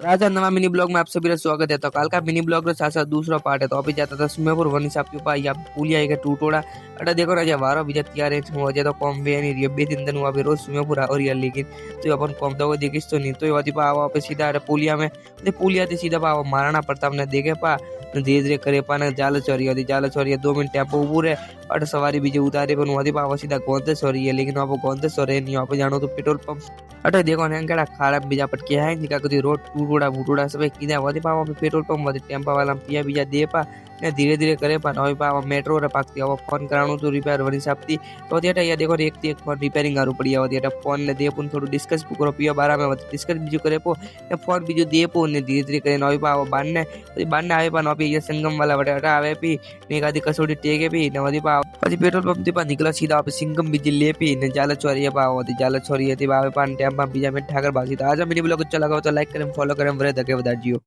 राजा नवा mini blog में आप सभी का स्वागत है। तो कल का मिनी ब्लॉग रो साथ साथ दूसरा पार्ट है। तो अभी जाता था सुमेपुर वनी साहब के ऊपर या पुलिया के टूटोड़ा अटा देखो ना वारो बीजा तैयार है हो जाए तो कम वे नहीं बे दिन दिन अभी रोज सुमेपुर और यार लेकिन तो अपन कम तो देखिस तो नहीं तो वती पा आवा पे सीधा पुलिया में पुलिया थी सीधा पा महाराणा प्रताप ने देखे पा धीरे धीरे करे पा ने जाल चोरी 2 मिनट टेम्पो उभू रे अट सवारी बीजे उतारे पण वती पा सीधा गोंदे सॉरी है लेकिन आप गोंदे सॉरी नहीं आप जानो तो पेट्रोल पंप अटे देखो ने केड़ा खराब बीजा पटके है निका कदी रोड टूटोड़ा बूटोड़ा सब कीधा वधी पावा पेट्रोल पंप वधी टेम्पा वाला पिया बीजा दे पा ने धीरे धीरे करे पा नवी पावा मेट्रो रे पाकती अब फोन कराणु तो रिपेयर वनी सापती तो वधी या देखो एक थी एक फोन रिपेयरिंग आरू पड़ी वधी फोन ने दे पुन थोड़ू डिस्कस करो पिया बारा में वधी डिस्कस बीजू करे पो ने फोन बीजू दे पो ने धीरे धीरे करे नवी पावा बाने आवे पा नवी ये संगम वाला वटे अटा आवे पी ने गादी कसोडी टेके पी ने वधी पावा वधी पेट्रोल पंप थी पा निकला सीधा आप सिंगम बीजी ले पी ने जाला चोरी पावा वधी जाला चोरी थी आवे पा टेम्पा बीजा में ठाकर बासी। तो आज मेरी ब्लॉग अच्छा लगा हो तो लाइक करें फॉलो करें वरे धके बता जियो।